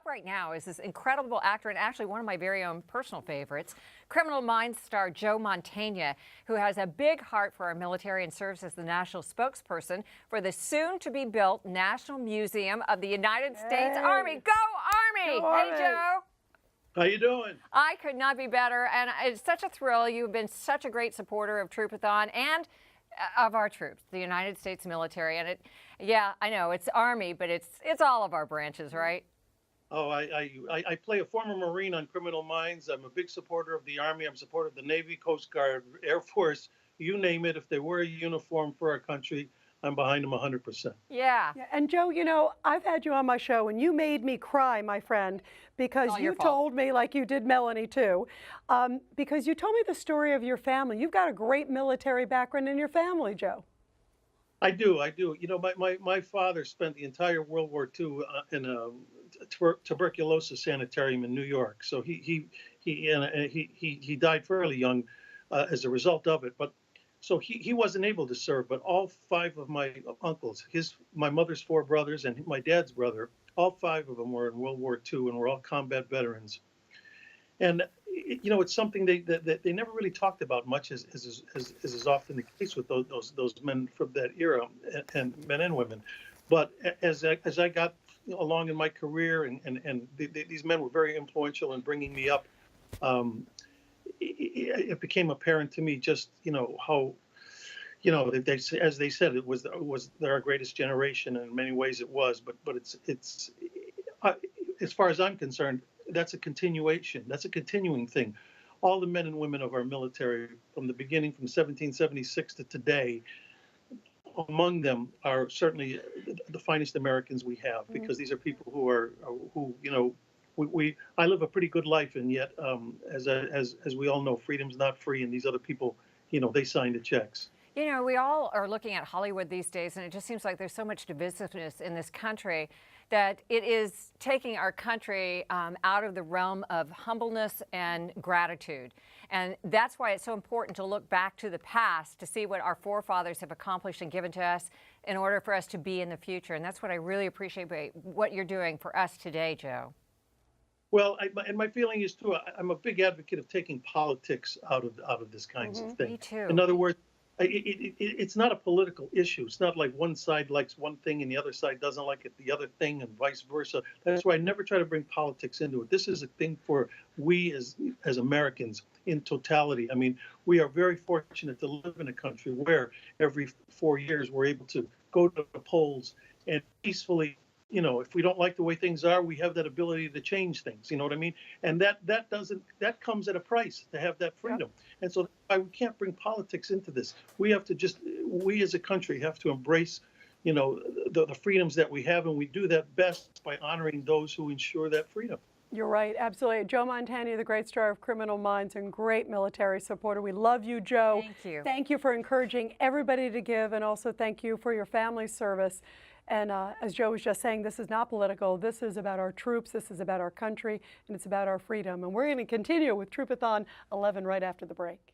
up right now is this incredible actor and actually one of my very own personal favorites, Criminal Minds star Joe Mantegna, who has a big heart for our military and serves as the national spokesperson for the soon-to-be-built National Museum of the United States Army. Go Army! Go Army! Hey, Joe. How you doing? I could not be better, and it's such a thrill. You've been such a great supporter of Troopathon and of our troops, the United States military. And yeah, I know it's Army, but it's all of our branches, right? Oh, I play a former Marine on Criminal Minds. I'm a big supporter of the Army. I'm a supporter of the Navy, Coast Guard, Air Force, you name it. If they wear a uniform for our country, I'm behind them 100%. Yeah. And Joe, you know, I've had you on my show and you made me cry, my friend, because you told me, like you did Melanie too, because you told me the story of your family. You've got a great military background in your family, Joe. I do. You know, my father spent the entire World War II in a tuberculosis sanitarium in New York. So he died fairly young as a result of it. But so he wasn't able to serve. But all 5 of my uncles, my mother's 4 brothers and my dad's brother, all 5 of them were in World War II and were all combat veterans. And you know, it's something that they never really talked about much, as is often the case with those men from that era, and men and women. But as I got along in my career, and these men were very influential in bringing me up, it became apparent to me just, you know, how, you know, as they said, it was our greatest generation, and in many ways it was. But it's as far as I'm concerned, that's a continuation. That's a continuing thing. All the men and women of our military, from the beginning, from 1776 to today, among them are certainly the finest Americans we have, because these are people who you know, I live a pretty good life, and yet, as we all know, freedom's not free, and these other people, you know, they signed the checks. You know, we all are looking at Hollywood these days, and it just seems like there's so much divisiveness in this country that it is taking our country out of the realm of humbleness and gratitude. And that's why it's so important to look back to the past to see what our forefathers have accomplished and given to us in order for us to be in the future. And that's what I really appreciate about what you're doing for us today, Joe. Well, and my feeling is too, I'm a big advocate of taking politics out of this kinds of thing. Me too. In other words, it's not a political issue. It's not like one side likes one thing and the other side doesn't like it, the other thing, and vice versa. That's why I never try to bring politics into it. This is a thing for we as Americans in totality. I mean, we are very fortunate to live in a country where every 4 years we're able to go to the polls and peacefully, you know, if we don't like the way things are, we have that ability to change things. You know what I mean? And that comes at a price, to have that freedom. Yep. And so we can't bring politics into this. We have to we as a country have to embrace, you know, the freedoms that we have, and we do that best by honoring those who ensure that freedom. You're right, absolutely. Joe Mantegna, the great star of Criminal Minds and great military supporter. We love you, Joe. Thank you. Thank you for encouraging everybody to give, and also thank you for your family's service. And as Joe was just saying, this is not political. This is about our troops. This is about our country, and it's about our freedom. And we're going to continue with Troopathon 11 right after the break.